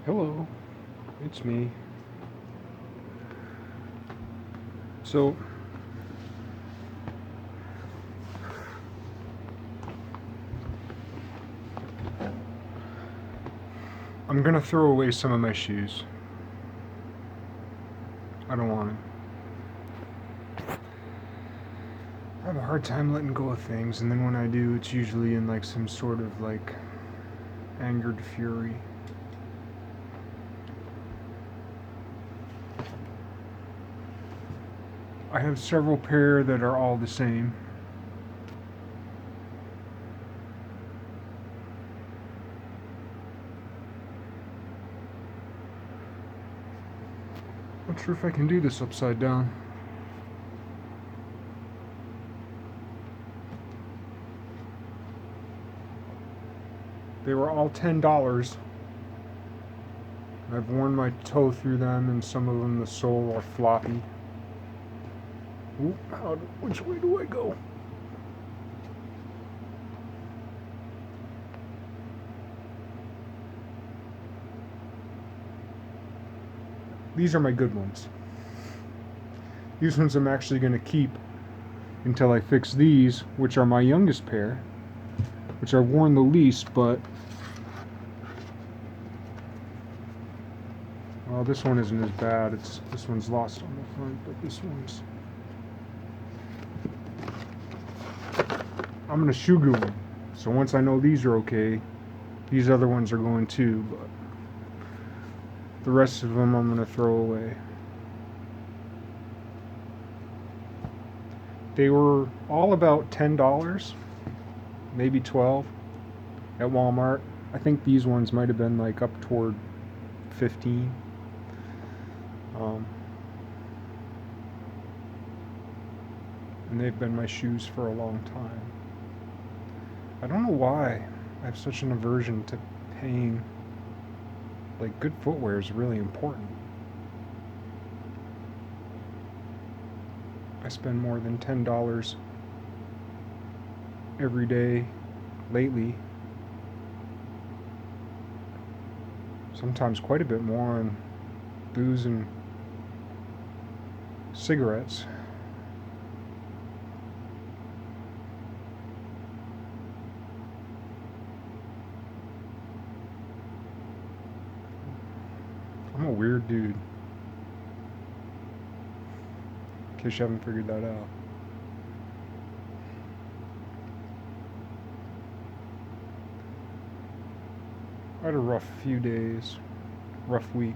Hello, it's me. So, I'm gonna throw away some of my shoes. I don't want to. I have a hard time letting go of things, and then when I do, it's usually in like some sort of like angered fury. I have several pair that are all the same. Not sure if I can do this upside down. They were all $10. I've worn my toe through them, and some of them the sole are floppy. Ooh, which way do I go? These are my good ones. These ones I'm actually going to keep until I fix these, which are my youngest pair, which I've worn the least, but well, this one isn't as bad. This one's lost on the front, but this one's. I'm gonna shoe glue them. So once I know these are okay, these other ones are going too, but the rest of them I'm gonna throw away. They were all about $10, maybe 12 at Walmart. I think these ones might have been like up toward 15. And they've been my shoes for a long time. I don't know why I have such an aversion to paying. Like, good footwear is really important. I spend more than $10 every day lately. Sometimes quite a bit more on booze and cigarettes. I'm a weird dude. In case you haven't figured that out. I had a rough few days, rough week.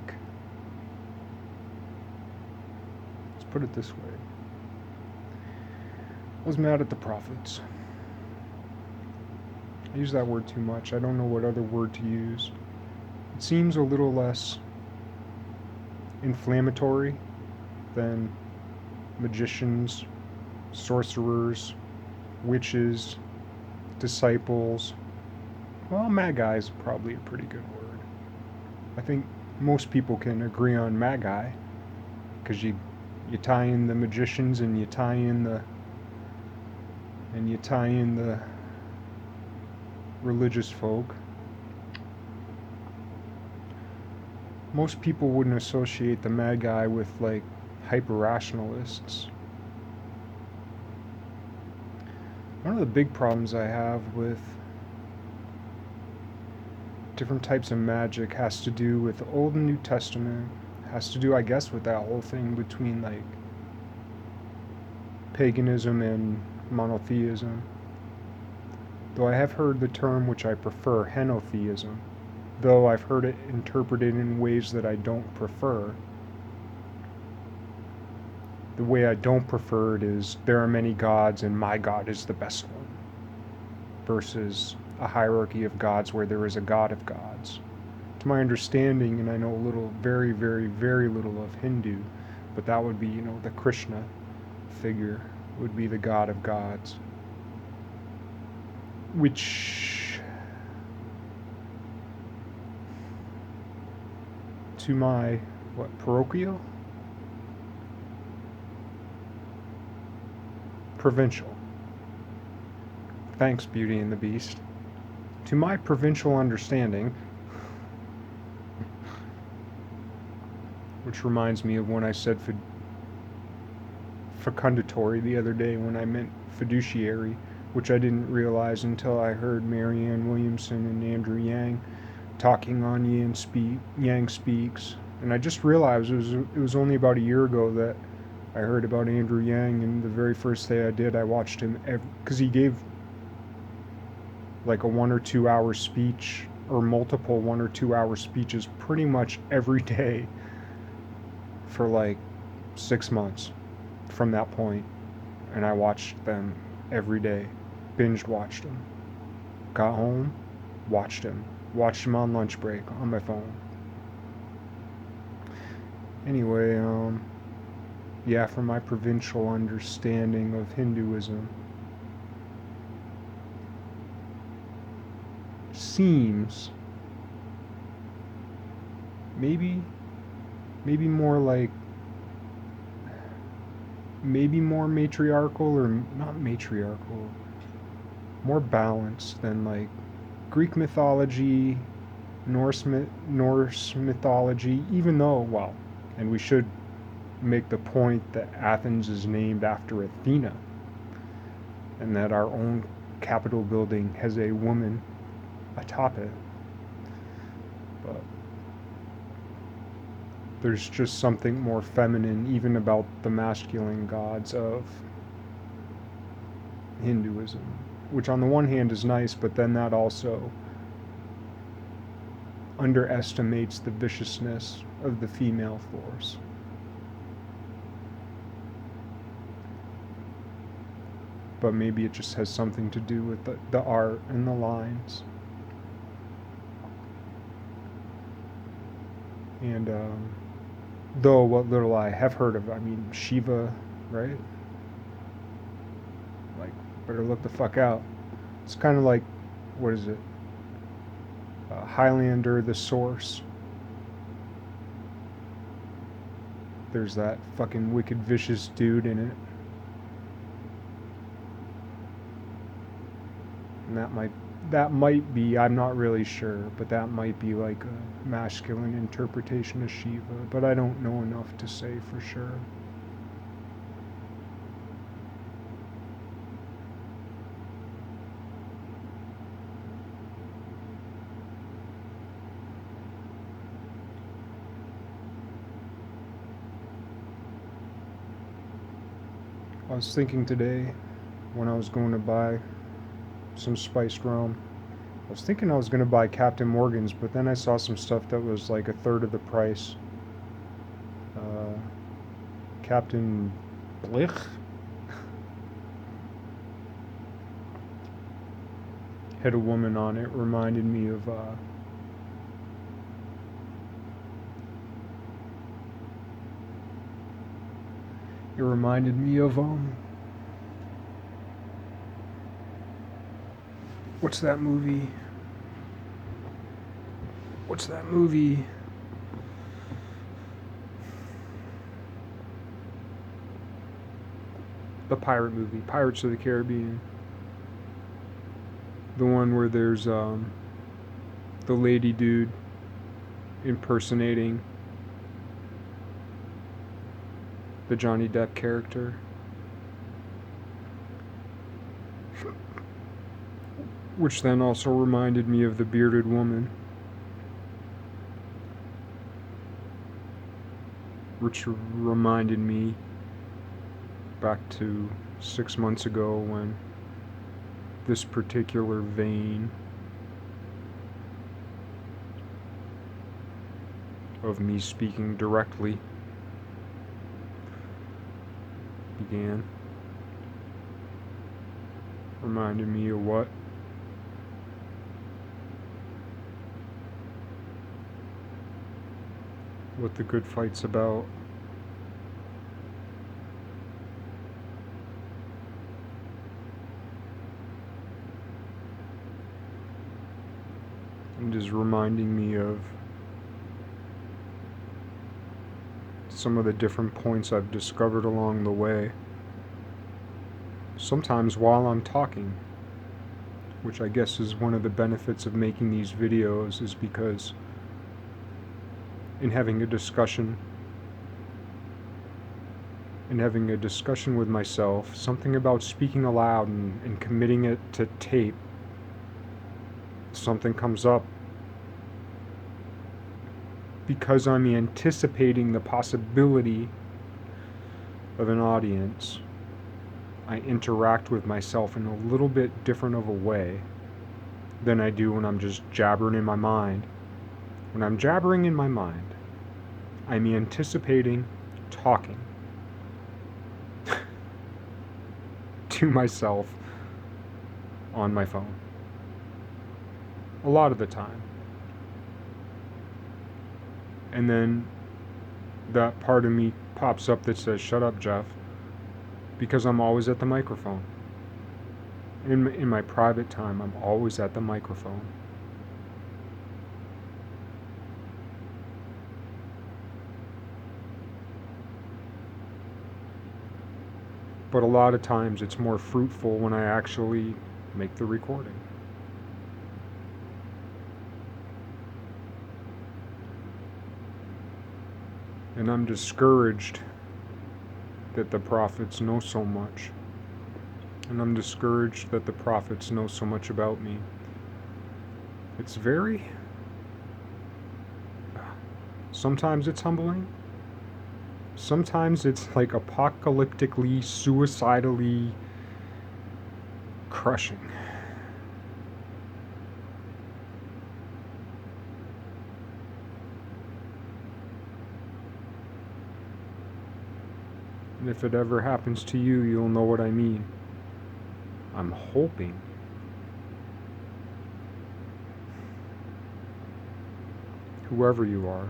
Let's put it this way. I was mad at the prophets. I use that word too much. I don't know what other word to use. It seems a little less inflammatory than magicians, sorcerers, witches, disciples. Well, magi is probably a pretty good word. I think most people can agree on magi because you tie in the magicians and you tie in the religious folk. Most people wouldn't associate the magi with like hyper rationalists. One of the big problems I have with different types of magic has to do with the Old and New Testament, has to do, I guess, with that whole thing between like paganism and monotheism. Though I have heard the term which I prefer, henotheism, though I've heard it interpreted in ways that I don't prefer. The way I don't prefer it is there are many gods and my God is the best one, versus a hierarchy of gods where there is a God of gods. To my understanding, and I know a little, very, very, very little of Hindu, but that would be, the Krishna figure would be the God of gods. Which, to my, parochial? Provincial. Thanks, Beauty and the Beast. To my provincial understanding, which reminds me of when I said fecundatory the other day when I meant fiduciary, which I didn't realize until I heard Marianne Williamson and Andrew Yang talking on Yang Speaks. And I just realized it was only about a year ago that I heard about Andrew Yang, and the very first day I did, I watched him because he gave like a 1 or 2 hour speech, or multiple 1 or 2 hour speeches pretty much every day for like 6 months from that point. And I watched them every day, binged watched them, got home, watched him on lunch break on my phone. Anyway, yeah, from my provincial understanding of Hinduism, seems maybe more like, maybe more matriarchal, or not matriarchal, more balanced than like Greek mythology, Norse mythology, even though, well, and we should make the point that Athens is named after Athena, and that our own Capitol building has a woman atop it. But there's just something more feminine even about the masculine gods of Hinduism, which on the one hand is nice, but then that also underestimates the viciousness of the female force. But maybe it just has something to do with the art and the lines. And though what little I have heard of, I mean, Shiva, right? Like, better look the fuck out. It's kind of like, what is it? Highlander, the Source. There's that fucking wicked, vicious dude in it. And that might be, I'm not really sure, but that might be like a masculine interpretation of Shiva, but I don't know enough to say for sure. I was thinking today when I was going to buy some spiced rum, I was thinking I was going to buy Captain Morgan's, but then I saw some stuff that was like a third of the price. Captain Blich? Had a woman on it, reminded me of it reminded me of what's that movie? The pirate movie, Pirates of the Caribbean. The one where there's the lady dude impersonating the Johnny Depp character. Which then also reminded me of the bearded woman. Which reminded me back to 6 months ago when this particular vein of me speaking directly began. Reminded me of what? What the good fight's about. And is reminding me of some of the different points I've discovered along the way. Sometimes while I'm talking, which I guess is one of the benefits of making these videos, is because in having a discussion and having a discussion with myself, something about speaking aloud and committing it to tape, something comes up because I'm anticipating the possibility of an audience. I interact with myself in a little bit different of a way than I do when I'm just jabbering in my mind. When I'm jabbering in my mind, I'm anticipating talking to myself on my phone. A lot of the time. And then that part of me pops up that says, "Shut up, Jeff," because I'm always at the microphone. In my private time, I'm always at the microphone. But a lot of times it's more fruitful when I actually make the recording. And I'm discouraged that the prophets know so much. And I'm discouraged that the prophets know so much about me. It's very... Sometimes it's humbling. Sometimes it's like apocalyptically, suicidally crushing. And if it ever happens to you, you'll know what I mean. I'm hoping whoever you are,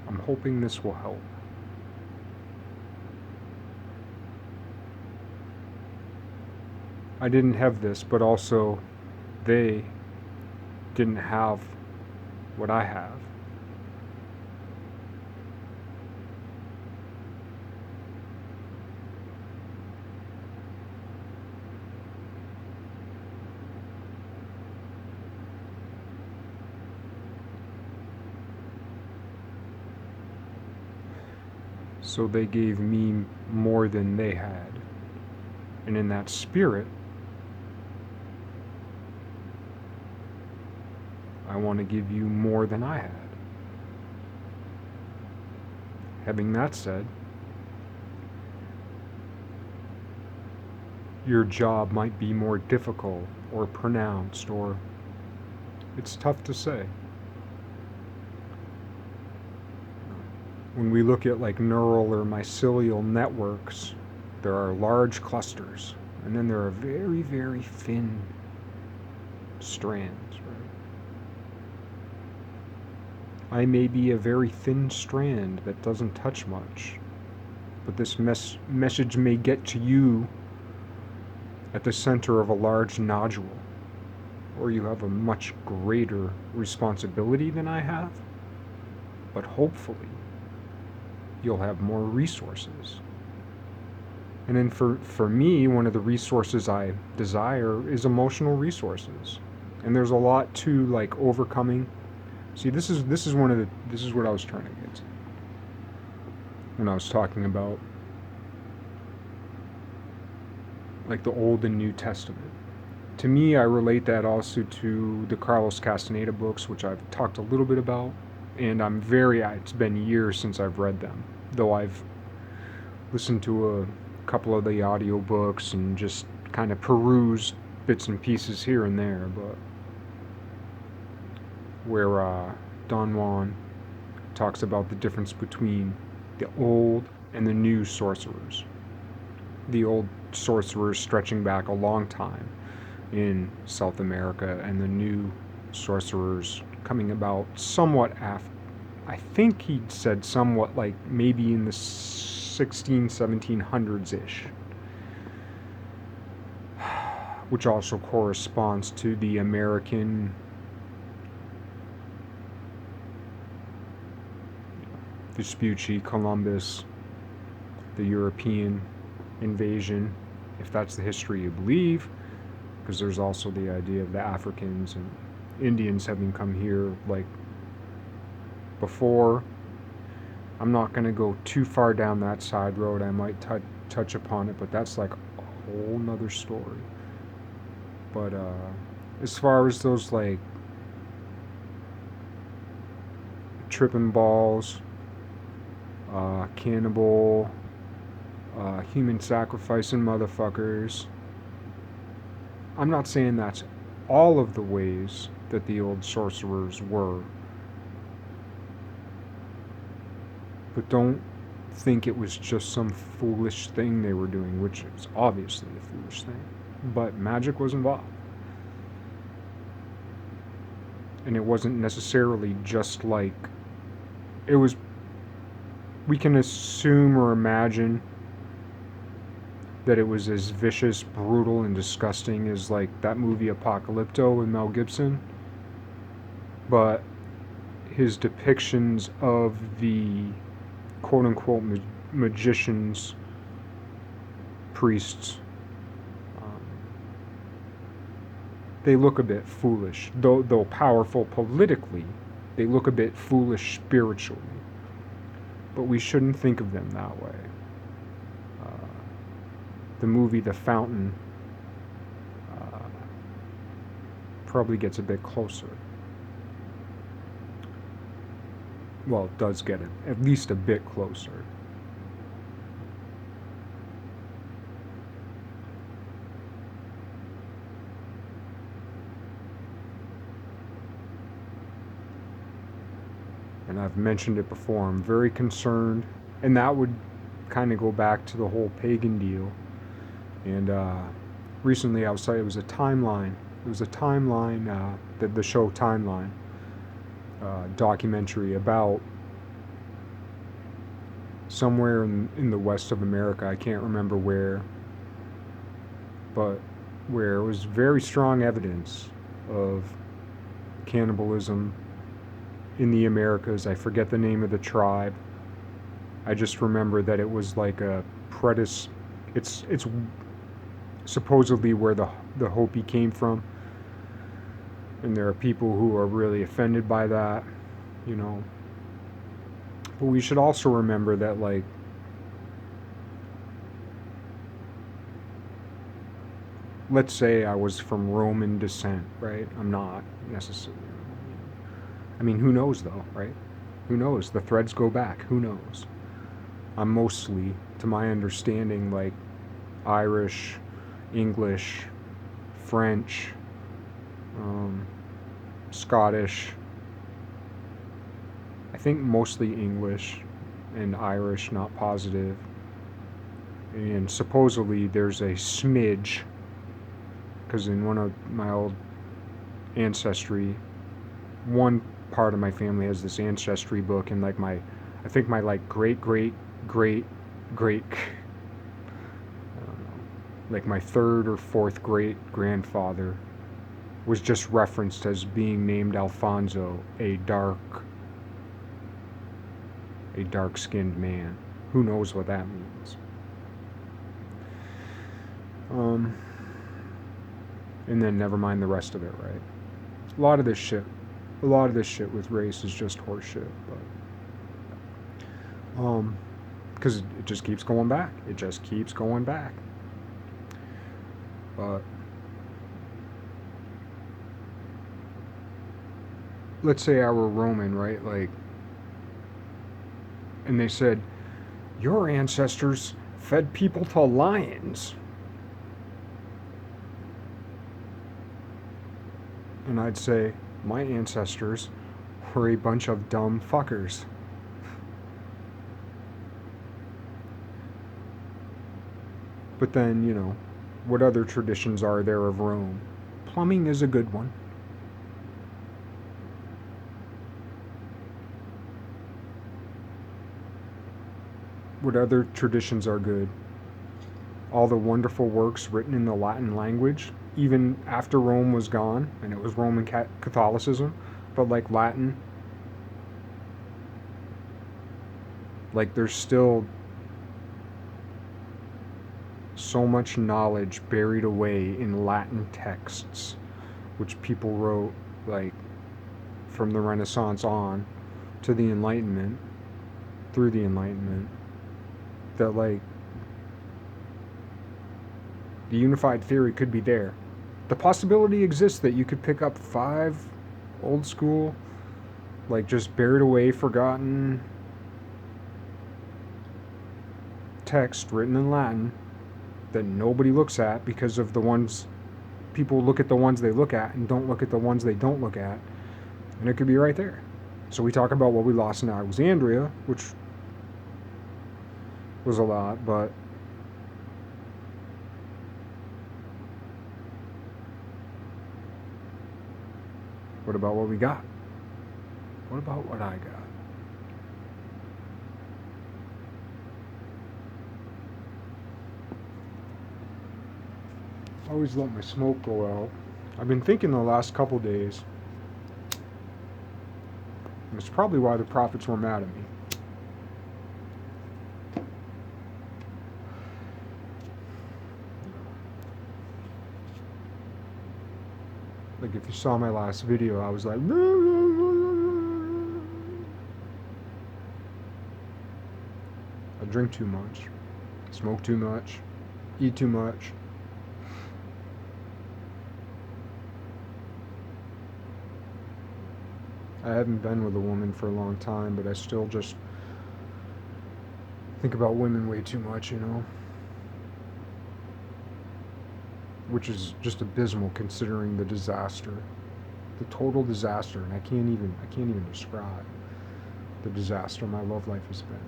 I'm hoping this will help. I didn't have this, but also they didn't have what I have. So they gave me more than they had. And in that spirit, I want to give you more than I had. Having that said, your job might be more difficult or pronounced, or it's tough to say. When we look at like neural or mycelial networks, there are large clusters, and then there are very, very thin strands, right? I may be a very thin strand that doesn't touch much, but this message may get to you at the center of a large nodule, or you have a much greater responsibility than I have, but hopefully you'll have more resources. And then for me, one of the resources I desire is emotional resources. And there's a lot to like overcoming. See, this is what I was trying to get to when I was talking about like the Old and New Testament. To me, I relate that also to the Carlos Castaneda books, which I've talked a little bit about, and it's been years since I've read them, though I've listened to a couple of the audiobooks and just kind of perused bits and pieces here and there, but where Don Juan talks about the difference between the old and the new sorcerers. The old sorcerers stretching back a long time in South America, and the new sorcerers coming about somewhat after. I think he said somewhat like maybe in the 1700s-ish, which also corresponds to the American Vespucci, Columbus, the European invasion, if that's the history you believe, because there's also the idea of the Africans and Indians having come here like before, I'm not going to go too far down that side road. I might touch upon it, but that's like a whole nother story. But as far as those like tripping balls, cannibal, human sacrificing motherfuckers, I'm not saying that's all of the ways that the old sorcerers were. But don't think it was just some foolish thing they were doing, which is obviously a foolish thing. But magic was involved. And it wasn't necessarily just like, it was, we can assume or imagine that it was as vicious, brutal, and disgusting as like that movie Apocalypto with Mel Gibson. But his depictions of the quote-unquote magicians, priests, they look a bit foolish. Though powerful politically, they look a bit foolish spiritually. But we shouldn't think of them that way. The movie The Fountain probably gets a bit closer. Well, it does get at least a bit closer. And I've mentioned it before, I'm very concerned, and that would kind of go back to the whole pagan deal. And recently I was saying it was a timeline. It was a timeline, the show Timeline documentary about somewhere in the west of America. I can't remember where, but where it was very strong evidence of cannibalism in the Americas. I forget the name of the tribe. I just remember that it was like a predator. It's supposedly where the Hopi came from, and there are people who are really offended by that, you know. But we should also remember that, like, let's say I was from Roman descent, right? I'm not necessarily. I mean, who knows though, right? Who knows? The threads go back. Who knows? I'm mostly, to my understanding, like Irish, English, French, Scottish. I think mostly English and Irish, not positive. And supposedly there's a smidge, because in one of my old ancestry, one part of my family has this ancestry book, and like I think my like great like my third or fourth great grandfather was just referenced as being named Alfonso, a dark-skinned man. Who knows what that means? And then never mind the rest of it, right? A lot of this shit with race is just horseshit, but because it just keeps going back. It just keeps going back. But let's say I were Roman, right? Like, and they said, your ancestors fed people to lions. And I'd say, my ancestors were a bunch of dumb fuckers. But then, you know, what other traditions are there of Rome? Plumbing is a good one. What other traditions are good? All the wonderful works written in the Latin language, even after Rome was gone and it was Roman Catholicism, but like Latin, like there's still so much knowledge buried away in Latin texts, which people wrote like from the Renaissance on to the Enlightenment through the Enlightenment that, like, the unified theory could be there. The possibility exists that you could pick up 5 old school, like, just buried away, forgotten text written in Latin that nobody looks at because of the ones people look at, the ones they look at, and don't look at the ones they don't look at, and it could be right there. So we talk about what we lost in Alexandria, which was a lot, but what about what we got? What about what I got? I always let my smoke go out. I've been thinking the last couple days, and it's probably why the prophets were mad at me. Like, if you saw my last video, I was like, I drink too much, smoke too much, eat too much. I haven't been with a woman for a long time, but I still just think about women way too much, you know? Which is just abysmal considering the disaster, the total disaster, and I can't even describe the disaster my love life has been.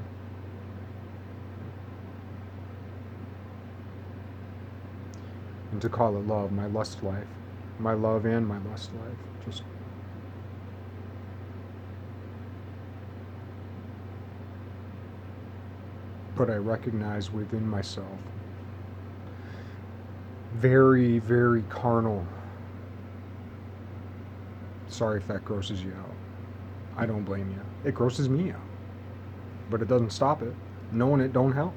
And to call it love, my lust life, my love and my lust life, just. But I recognize within myself very, very carnal. Sorry if that grosses you out. I don't blame you. It grosses me out. But it doesn't stop it. Knowing it don't help.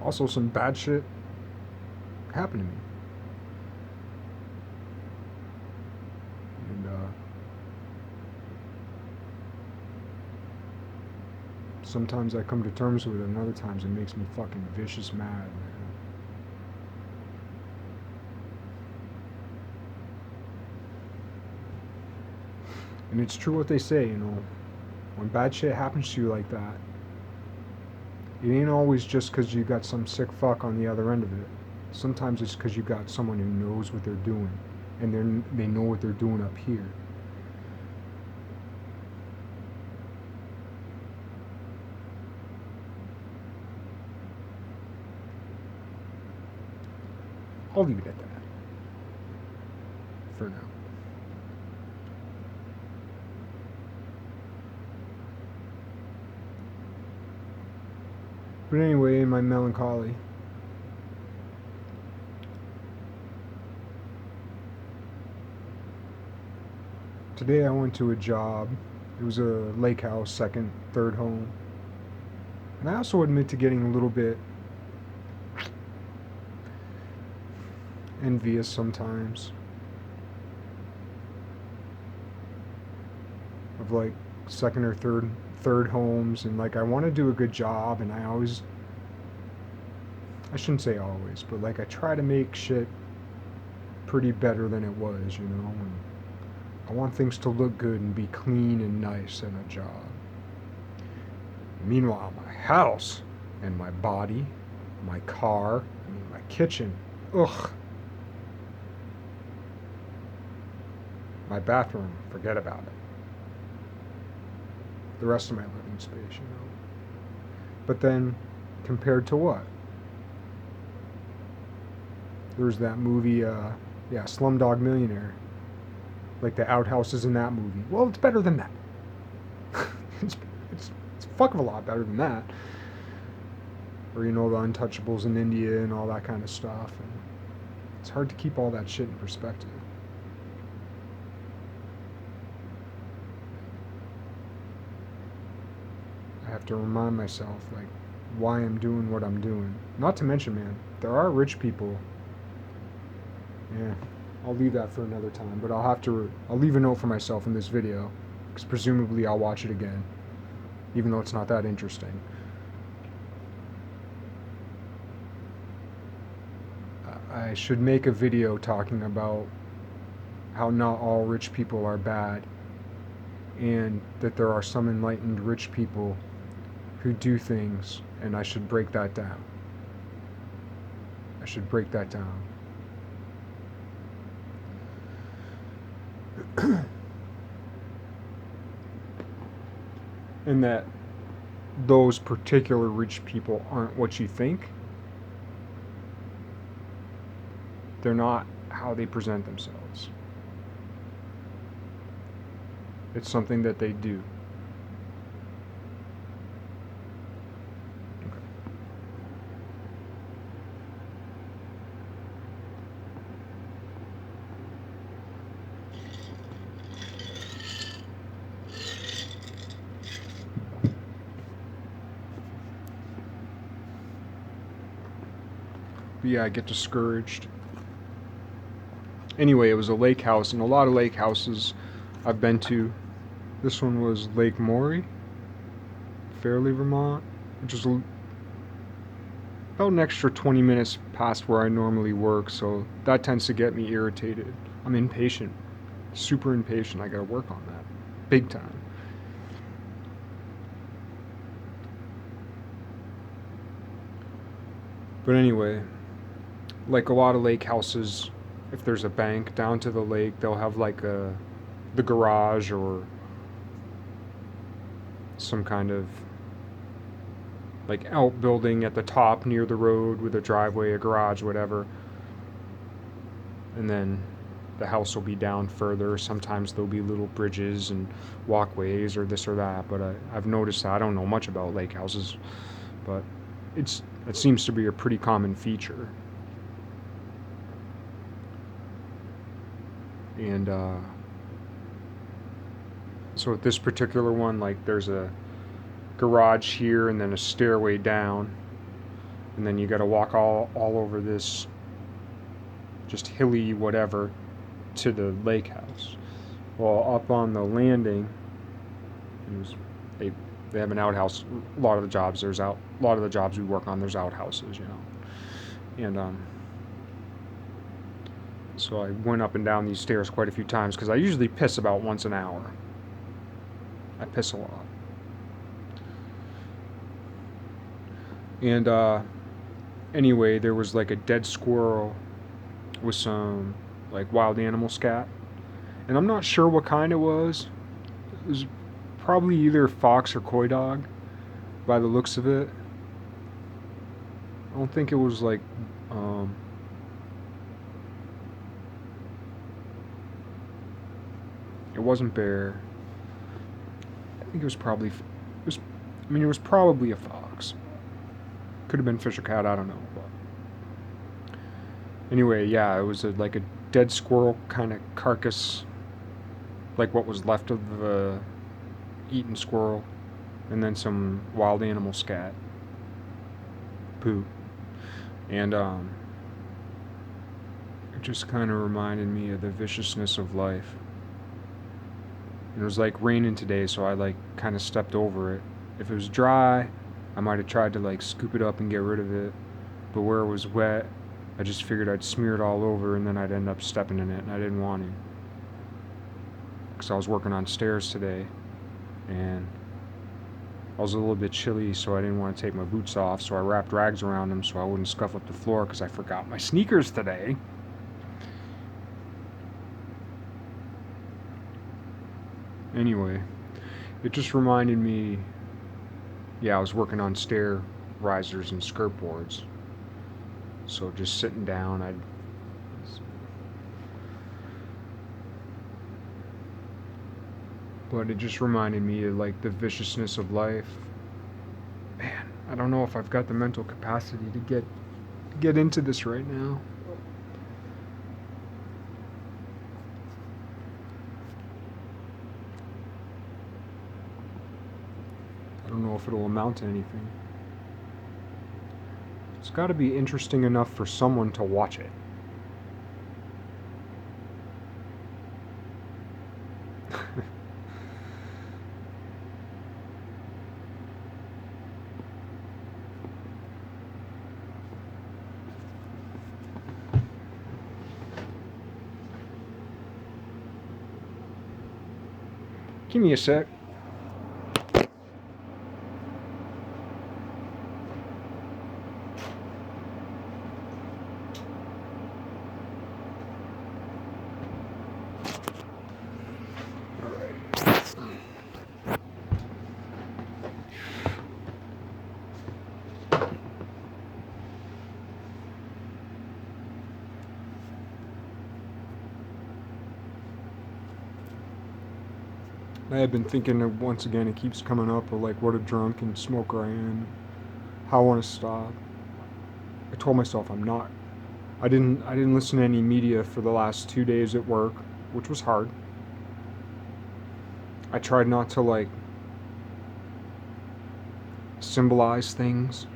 Also, some bad shit happened to me. And sometimes I come to terms with it, and other times it makes me fucking vicious mad, man. And it's true what they say, you know, when bad shit happens to you like that, it ain't always just because you got some sick fuck on the other end of it. Sometimes it's because you got someone who knows what they're doing, and they know what they're doing up here. I'll leave it at that for now. But anyway, my melancholy. Today I went to a job. It was a lake house, second, third home. And I also admit to getting a little bit envious sometimes of like second or third homes, and like I want to do a good job, and I shouldn't say always, but like I try to make shit pretty better than it was, you know, and I want things to look good and be clean and nice in a job. Meanwhile, my house and my body, my car, my kitchen, ugh. My bathroom, forget about it. The rest of my living space, you know. But then, compared to what? There's that movie, Slumdog Millionaire. Like the outhouses in that movie. Well, it's better than that. it's a fuck of a lot better than that. Or, you know, the Untouchables in India and all that kind of stuff. And it's hard to keep all that shit in perspective. I have to remind myself, like, why I'm doing what I'm doing. Not to mention, man, there are rich people Yeah, I'll leave that for another time, but I'll leave a note for myself in this video, because presumably I'll watch it again, even though it's not that interesting. I should make a video talking about how not all rich people are bad, and that there are some enlightened rich people who do things, and I should break that down. I should break that down. And that those particular rich people aren't what you think. They're not how they present themselves. It's something that they do. Okay. But yeah, I get discouraged. Anyway, it was a lake house, and a lot of lake houses I've been to. This one was Lake Maury, Fairleigh, Vermont, which is about an extra 20 minutes past where I normally work, so that tends to get me irritated. I'm impatient, super impatient. I gotta work on that, big time. But anyway, like a lot of lake houses, if there's a bank down to the lake, they'll have like the garage or some kind of like outbuilding at the top near the road with a driveway, a garage, whatever. And then the house will be down further. Sometimes there'll be little bridges and walkways or this or that. But I've noticed that. I don't know much about lake houses, but it seems to be a pretty common feature. And so at this particular one, like there's a garage here and then a stairway down, and then you got to walk all over this just hilly whatever to the lake house. Well, up on the landing, they have an outhouse. A lot of the jobs we work on, there's outhouses, you know. And so I went up and down these stairs quite a few times because I usually piss about once an hour. I piss a lot. And anyway, there was like a dead squirrel with some like wild animal scat, and I'm not sure what kind it was. It was probably either fox or coy dog by the looks of it. I don't think it was like it wasn't bear. I think it was probably it was probably a fox. Could have been fish or cat, I don't know. But anyway, yeah, it was like a dead squirrel kind of carcass, like what was left of the eaten squirrel, and then some wild animal scat poop. And it just kind of reminded me of the viciousness of life. It was like raining today, so I like kind of stepped over it. If it was dry, I might have tried to like scoop it up and get rid of it, but where it was wet, I just figured I'd smear it all over and then I'd end up stepping in it, and I didn't want to. Because I was working on stairs today, and I was a little bit chilly, so I didn't want to take my boots off, so I wrapped rags around them so I wouldn't scuff up the floor because I forgot my sneakers today. Anyway, it just reminded me, yeah, I was working on stair risers and skirt boards. So just sitting down, but it just reminded me of like the viciousness of life. Man, I don't know if I've got the mental capacity to get into this right now. I don't know if it'll amount to anything. It's got to be interesting enough for someone to watch it. Give me a sec. I have been thinking of, once again, it keeps coming up of like what a drunk and smoker I am, how I want to stop. I told myself I'm not. I didn't listen to any media for the last 2 days at work, which was hard. I tried not to like symbolize things.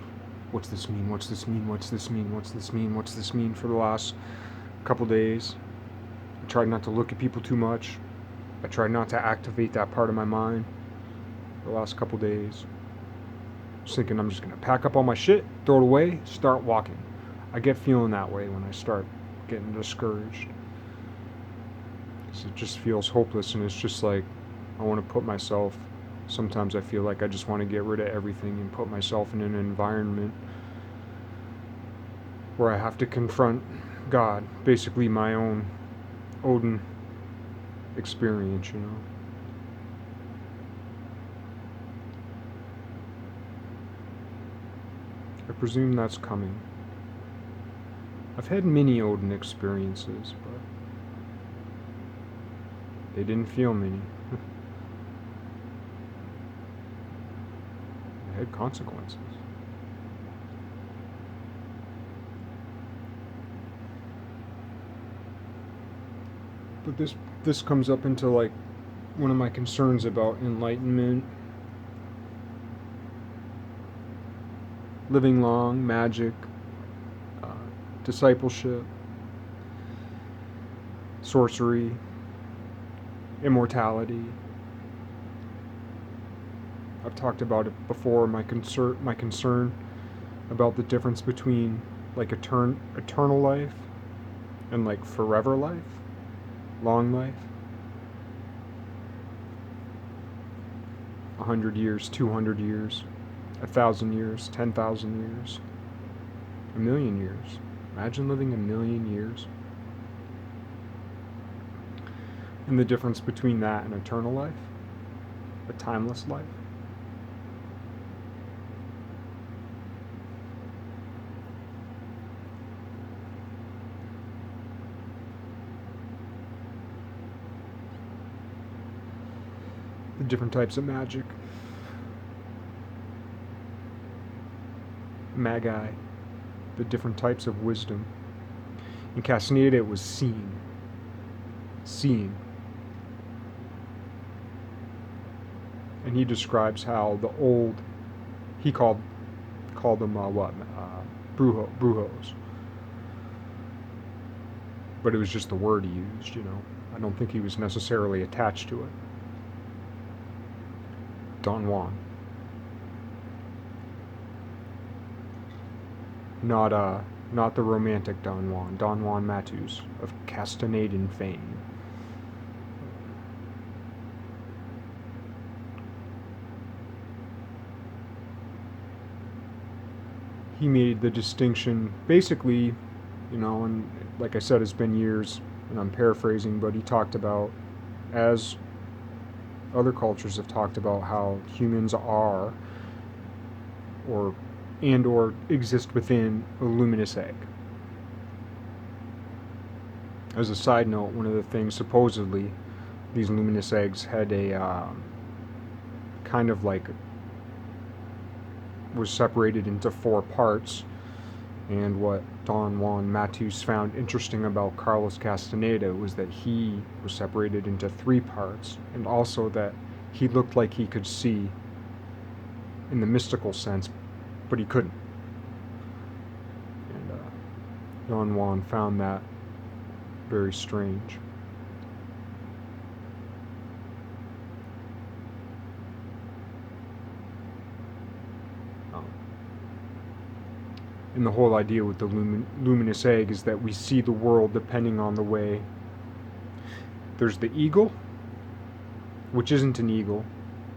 What's this mean? What's this mean? What's this mean? What's this mean? What's this mean for the last couple days? I tried not to look at people too much. I tried not to activate that part of my mind the last couple days. Just thinking I'm just gonna pack up all my shit, throw it away, start walking. I get feeling that way when I start getting discouraged. It just feels hopeless, and it's just like I want to put myself. Sometimes I feel like I just want to get rid of everything and put myself in an environment where I have to confront God, basically my own Odin experience, you know. I presume that's coming. I've had many Odin experiences, but they didn't feel many. They had consequences. But this comes up into like one of my concerns about enlightenment, living long, magic, discipleship, sorcery, immortality. I've talked about it before. My concern about the difference between like eternal life and like forever life, long life. 100 years, 200 years, 1,000 years, 10,000 years, 1,000,000 years. Imagine living 1,000,000 years. And the difference between that and eternal life, a timeless life. The different types of magic. Magi, the different types of wisdom. In Castaneda, it was seeing. Seeing. And he describes how the old, he called them brujos. But it was just the word he used, you know. I don't think he was necessarily attached to it. Don Juan. Not the romantic Don Juan Matus of Castanedan fame. He made the distinction, basically, you know, and like I said, it's been years, and I'm paraphrasing, but he talked about, as other cultures have talked about, how humans are, or exist within a luminous egg. As a side note, one of the things, supposedly, these luminous eggs had a kind of like, was separated into 4 parts, and what Don Juan Matus found interesting about Carlos Castaneda was that he was separated into 3 parts, and also that he looked like he could see in the mystical sense, but he couldn't. And Don Juan found that very strange. And the whole idea with the luminous egg is that we see the world depending on the way. There's the eagle, which isn't an eagle,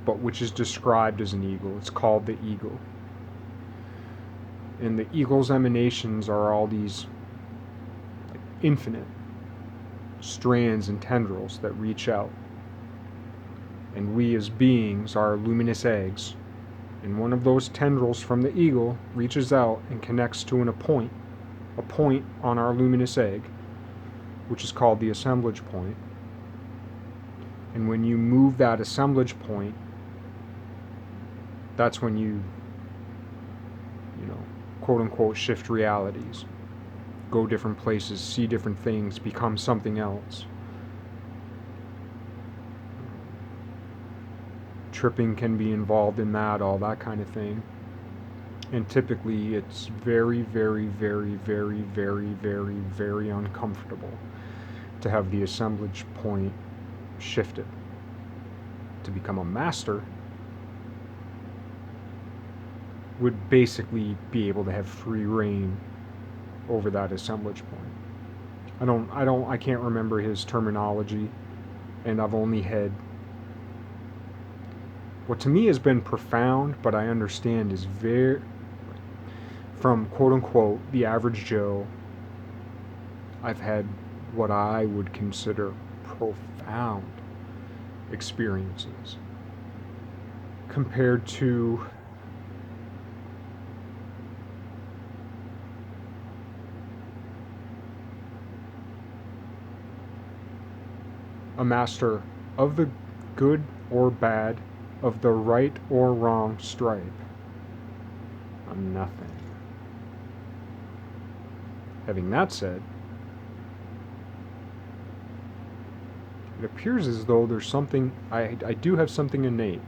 but which is described as an eagle. It's called the eagle. And the eagle's emanations are all these infinite strands and tendrils that reach out. And we as beings are luminous eggs. And one of those tendrils from the eagle reaches out and connects to a point on our luminous egg, which is called the assemblage point. And when you move that assemblage point, that's when you quote unquote shift realities, go different places, see different things, become something else. Tripping can be involved in that, all that kind of thing. And typically it's very, very, very, very, very, very, very uncomfortable to have the assemblage point shifted. To become a master would basically be able to have free reign over that assemblage point. I can't remember his terminology, and I've only had what to me has been profound, but I understand is very, from quote unquote the average Joe, I've had what I would consider profound experiences compared to a master of the good or bad, of the right or wrong stripe. I'm nothing. Having that said, it appears as though there's something, I do have something innate,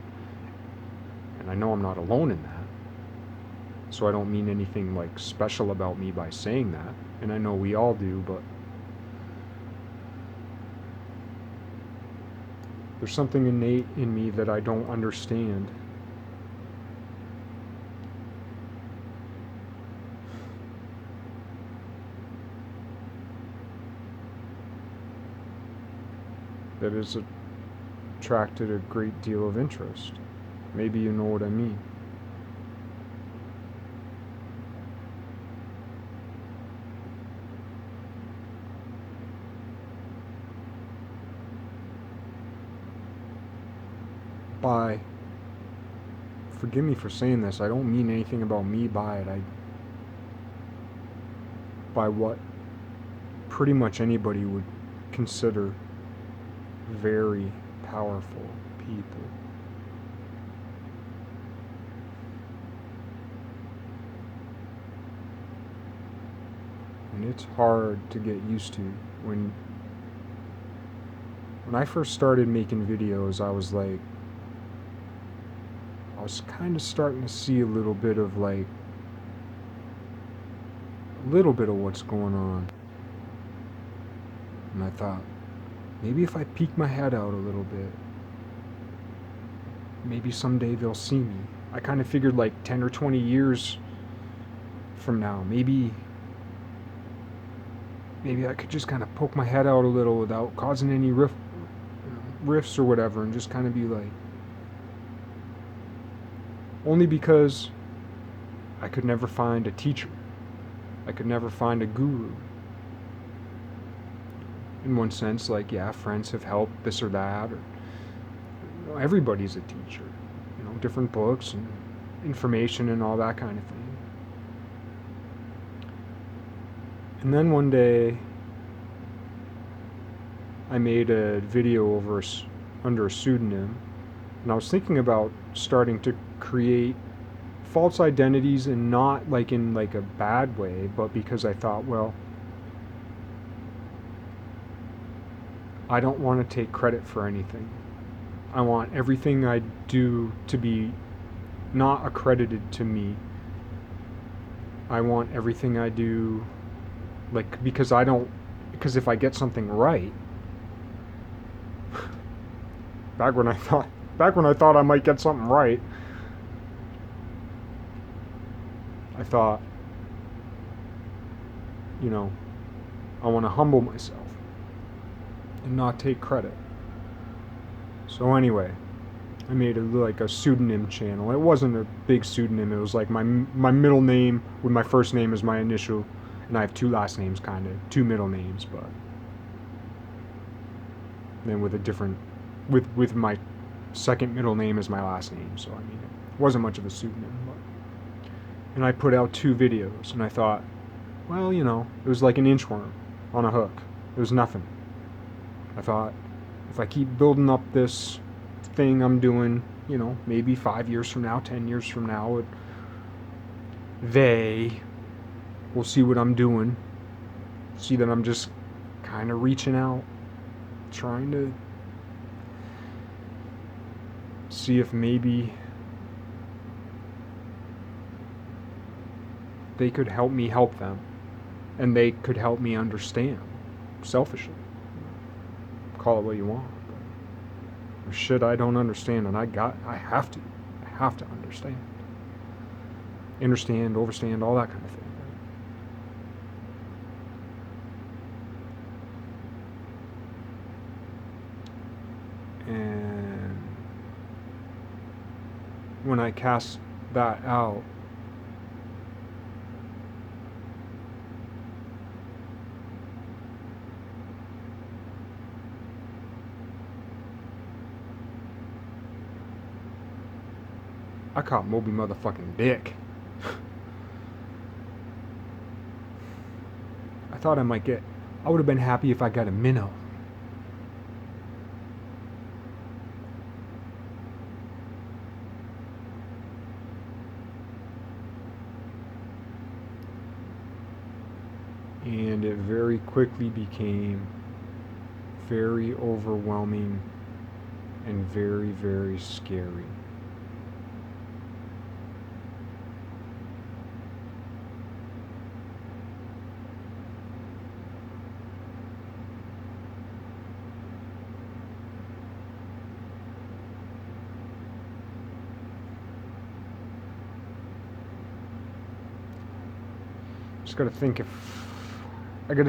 and I know I'm not alone in that, so I don't mean anything like special about me by saying that, and I know we all do, but there's something innate in me that I don't understand. That has attracted a great deal of interest. Maybe you know what I mean. Forgive me for saying this, I don't mean anything about me by it. By what pretty much anybody would consider very powerful people. And it's hard to get used to. When I first started making videos, I was kind of starting to see a little bit of what's going on. And I thought, maybe if I peek my head out a little bit, maybe someday they'll see me. I kind of figured 10 or 20 years from now, maybe I could just kind of poke my head out a little without causing any rifts or whatever, and just kind of be only because I could never find a teacher. I could never find a guru. In one sense, friends have helped this or that, or everybody's a teacher. Different books and information and all that kind of thing. And then one day, I made a video under a pseudonym, and I was thinking about starting to create false identities, and not in a bad way, but because I thought, well, I don't want to take credit for anything. I want everything I do to be not accredited to me. I want everything I do, because if I get something right, back when I thought I might get something right, I thought, I want to humble myself and not take credit. So anyway, I made like a pseudonym channel. It wasn't a big pseudonym. It was like my middle name with my first name as my initial, and I have two last names, kind of two middle names, but then with a different, with my second middle name as my last name. So I mean, it wasn't much of a pseudonym. But, and I put out 2 videos, and I thought, well, you know, it was like an inchworm on a hook. It was nothing. I thought, if I keep building up this thing I'm doing, you know, maybe 5 years from now, 10 years from now, they will see what I'm doing, see that I'm just kind of reaching out, trying to see if maybe they could help me help them, and they could help me understand, selfishly. Call it what you want. There's shit I don't understand, and I have to understand. Understand, overstand, all that kind of thing. And when I cast that out, I caught Moby motherfucking dick. I thought I would have been happy if I got a minnow. And it very quickly became very overwhelming and very, very scary. Just gotta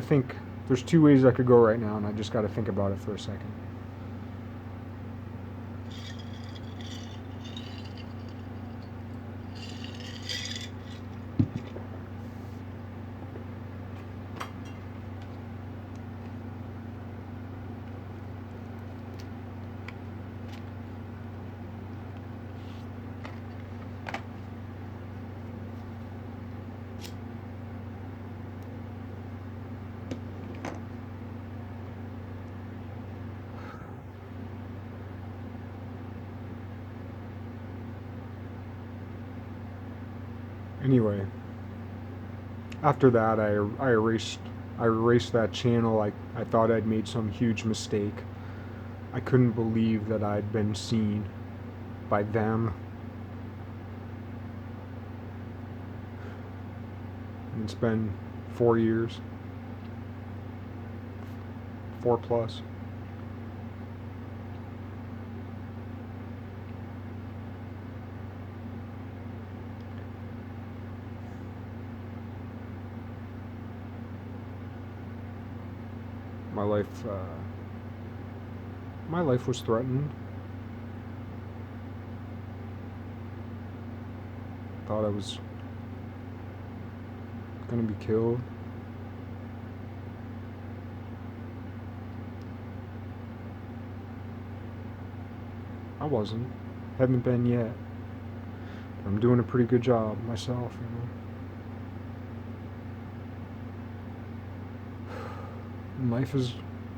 think there's 2 ways I could go right now, and I just gotta think about it for a second. Anyway, after that, I erased that channel. I thought I'd made some huge mistake. I couldn't believe that I'd been seen by them. And it's been 4 years, 4 plus. My life was threatened. Thought I was gonna be killed. I wasn't. Haven't been yet. But I'm doing a pretty good job myself, you know.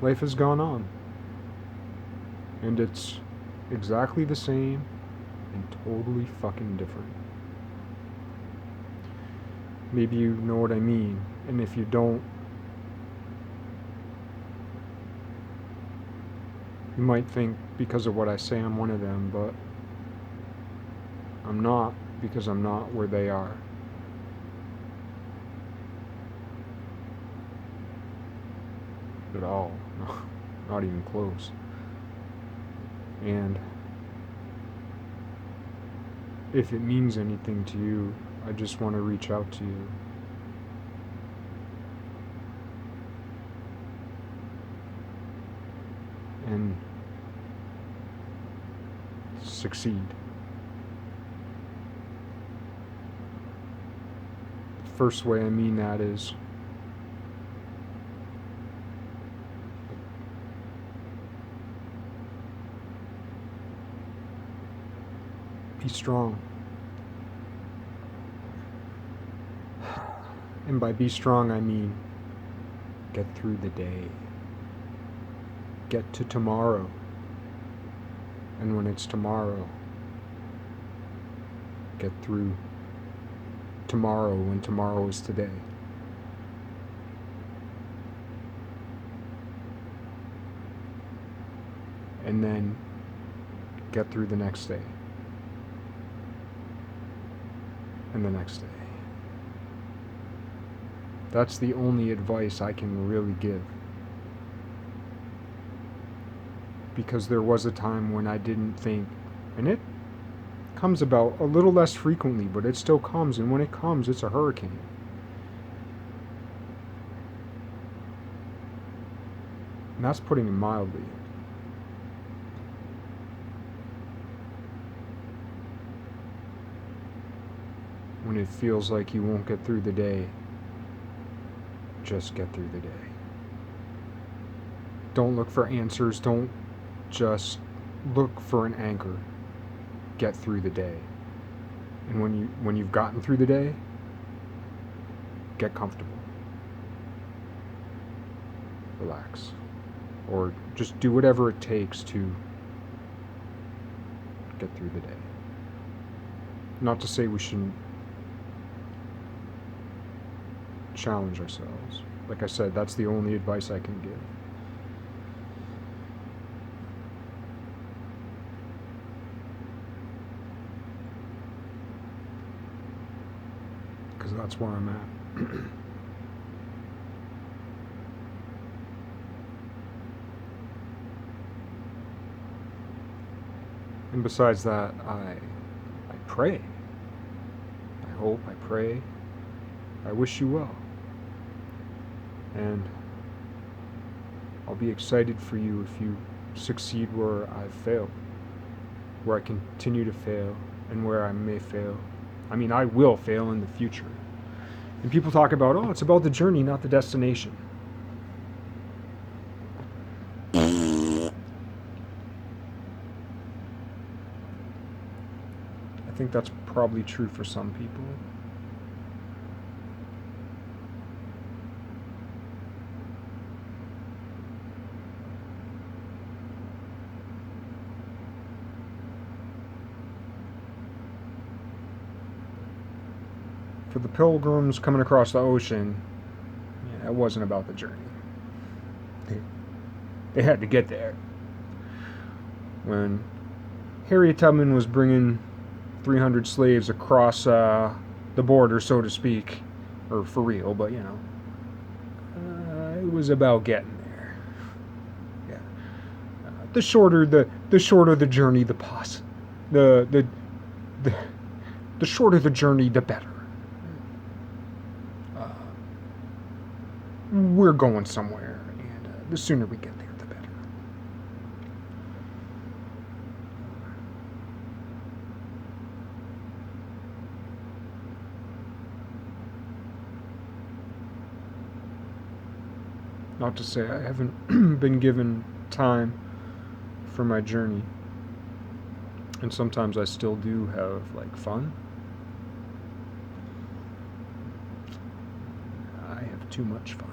Life has gone on, and it's exactly the same and totally fucking different. Maybe you know what I mean, and if you don't, you might think because of what I say I'm one of them, but I'm not, because I'm not where they are. At all. Not even close. And if it means anything to you, I just want to reach out to you. And succeed. The first way I mean that is be strong. And by be strong, I mean get through the day. Get to tomorrow. And when it's tomorrow, get through tomorrow when tomorrow is today. And then get through the next day. And the next day. That's the only advice I can really give. Because there was a time when I didn't think, and it comes about a little less frequently, but it still comes, and when it comes, it's a hurricane. And that's putting it mildly. When it feels like you won't get through the day, just get through the day. Don't look for answers. Don't just look for an anchor. Get through the day. And when you've gotten through the day, get comfortable. Relax. Or just do whatever it takes to get through the day. Not to say we shouldn't challenge ourselves. Like I said, that's the only advice I can give. Because that's where I'm at. And besides that, I pray. I hope, I pray. I wish you well. And I'll be excited for you if you succeed where I've failed, where I continue to fail, and where I may fail. I mean, I will fail in the future. And people talk about, oh, it's about the journey, not the destination. I think that's probably true for some people. For the pilgrims coming across the ocean, it wasn't about the journey. They had to get there. When Harriet Tubman was bringing 300 slaves across the border, so to speak, or for real, but it was about getting there. Yeah. The shorter the journey, the shorter the journey, the better. We're going somewhere, and the sooner we get there, the better. Not to say I haven't been given time for my journey, and sometimes I still do have fun. I have too much fun.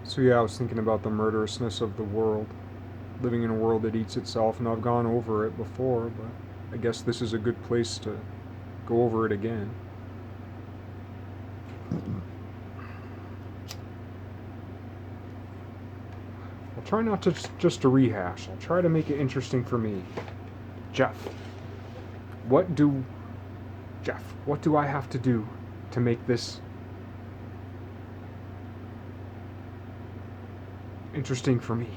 So yeah, I was thinking about the murderousness of the world, living in a world that eats itself, and I've gone over it before, but I guess this is a good place to go over it again. I'll try not to just to rehash. I'll try to make it interesting for me. Jeff, what do I have to do to make this interesting for me.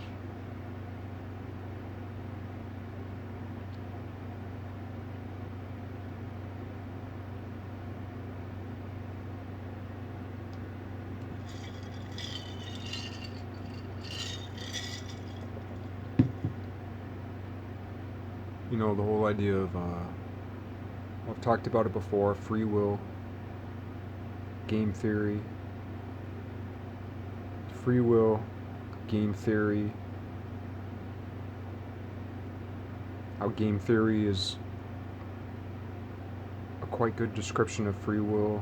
You know, the whole idea of, I've talked about it before, free will, game theory, free will, game theory, how game theory is a quite good description of free will,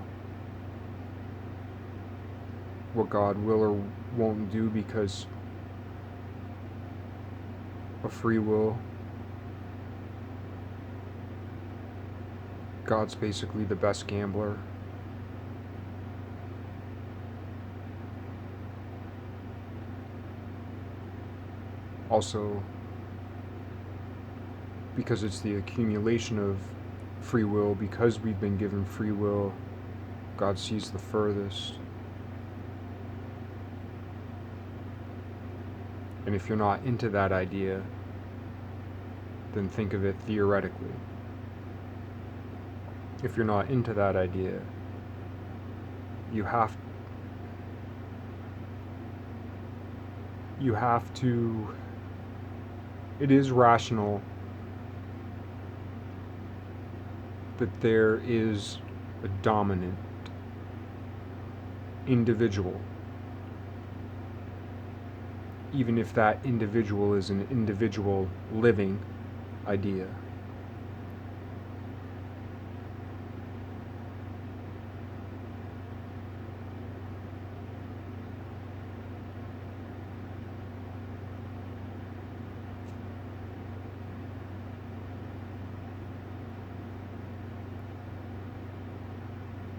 what God will or won't do because of free will. God's basically the best gambler. Also, because it's the accumulation of free will, because we've been given free will, God sees the furthest. And if you're not into that idea, then think of it theoretically. If you're not into that idea, you have to, it is rational that there is a dominant individual, even if that individual is an individual living idea.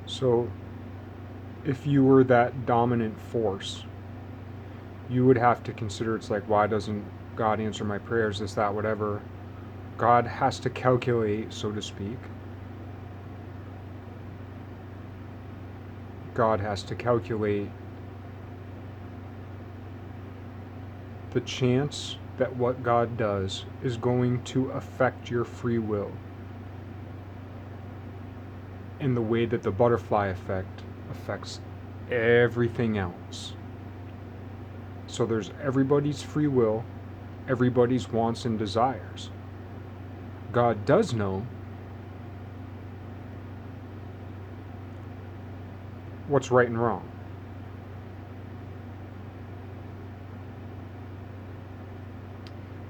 So, if you were that dominant force, you would have to consider, it's like, why doesn't God answer my prayers, this, that, whatever. God has to calculate, so to speak. God has to calculate the chance that what God does is going to affect your free will in the way that the butterfly effect affects everything else. So there's everybody's free will, everybody's wants and desires. God does know what's right and wrong.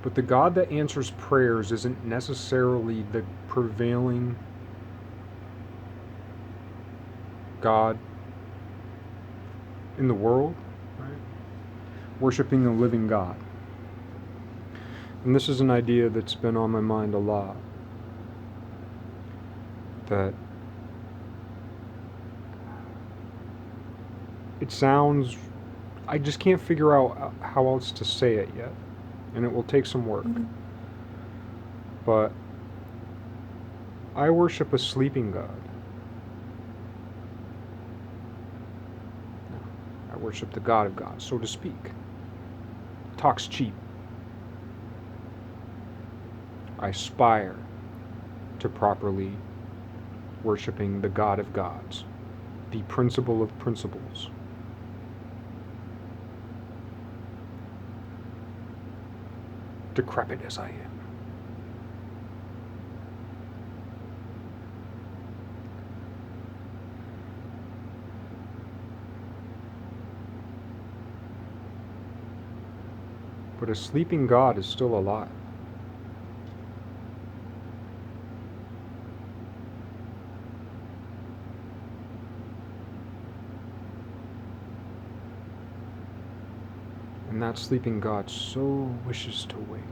But the God that answers prayers isn't necessarily the prevailing God in the world, right? Worshipping a living God. And this is an idea that's been on my mind a lot. That it sounds, I just can't figure out how else to say it yet. And it will take some work. But I worship a sleeping God. I worship the God of gods, so to speak. Talk's cheap. I aspire to properly worshiping the God of gods, the principle of principles. Decrepit as I am. But a sleeping God is still alive. And that sleeping God so wishes to wake.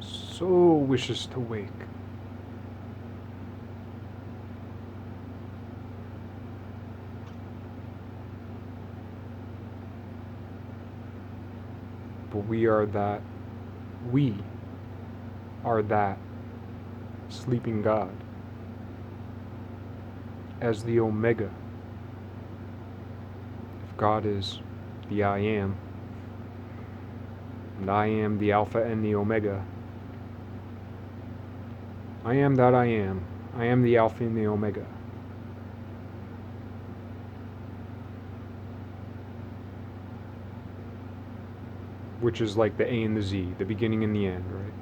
So wishes to wake. But we are that sleeping God as the Omega. If God is the I am. And I am the Alpha and the Omega. I am that I am. I am the Alpha and the Omega. Which is like the A and the Z, the beginning and the end, right?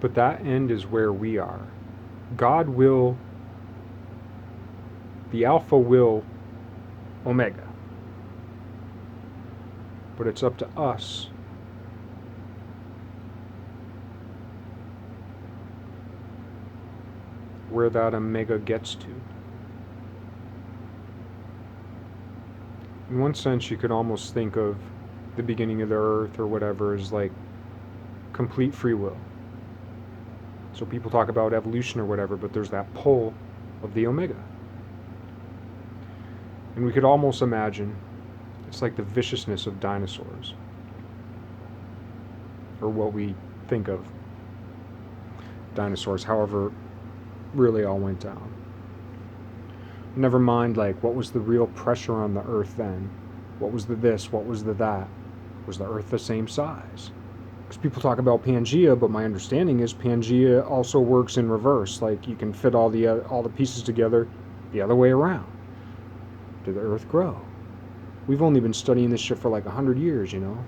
But that end is where we are. God will, the Alpha will Omega. But it's up to us where that Omega gets to. In one sense, you could almost think of the beginning of the earth or whatever as like complete free will. So people talk about evolution or whatever, but there's that pull of the Omega. And we could almost imagine it's like the viciousness of dinosaurs, or what we think of dinosaurs, however really all went down. Never mind, like, what was the real pressure on the earth then? What was the this? What was the that? Was the earth the same size? Because people talk about Pangea, but my understanding is Pangea also works in reverse. Like, you can fit all the pieces together the other way around. Did the earth grow? We've only been studying this shit for like 100 years, you know?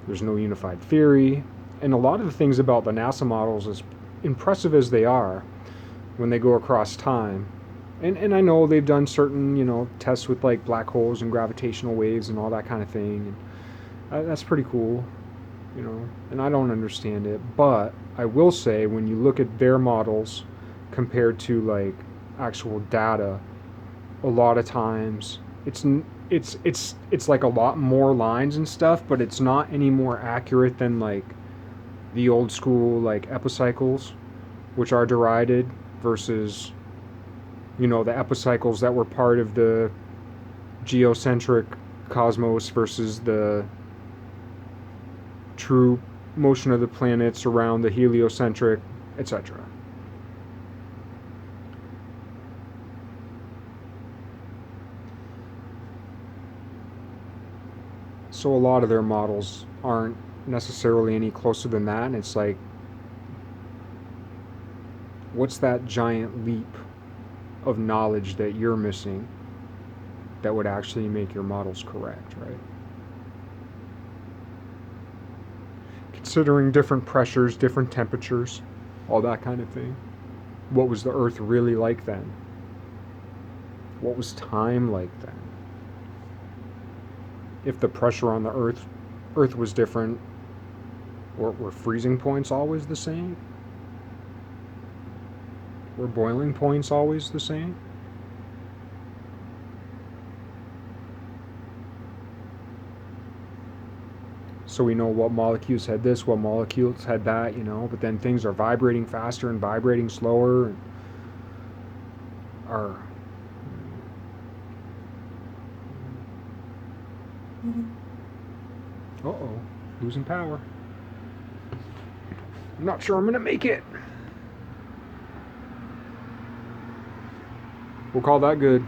There's no unified theory. And a lot of the things about the NASA models, as impressive as they are, when they go across time, and I know they've done certain, you know, tests with like black holes and gravitational waves and all that kind of thing. And that's pretty cool, you know, and I don't understand it. But I will say, when you look at their models compared to like actual data, a lot of times it's like a lot more lines and stuff, but it's not any more accurate than like the old school like epicycles, which are derided, versus, you know, the epicycles that were part of the geocentric cosmos versus the true motion of the planets around the heliocentric, etc. So a lot of their models aren't necessarily any closer than that, and it's like, what's that giant leap of knowledge that you're missing that would actually make your models correct, right? Considering different pressures, different temperatures, all that kind of thing. What was the Earth really like then? What was time like then? If the pressure on the Earth was different, were freezing points always the same? Were boiling points always the same? So we know what molecules had this, what molecules had that, you know, but then things are vibrating faster and vibrating slower, and are uh-oh, losing power. I'm not sure I'm gonna make it. We'll call that good.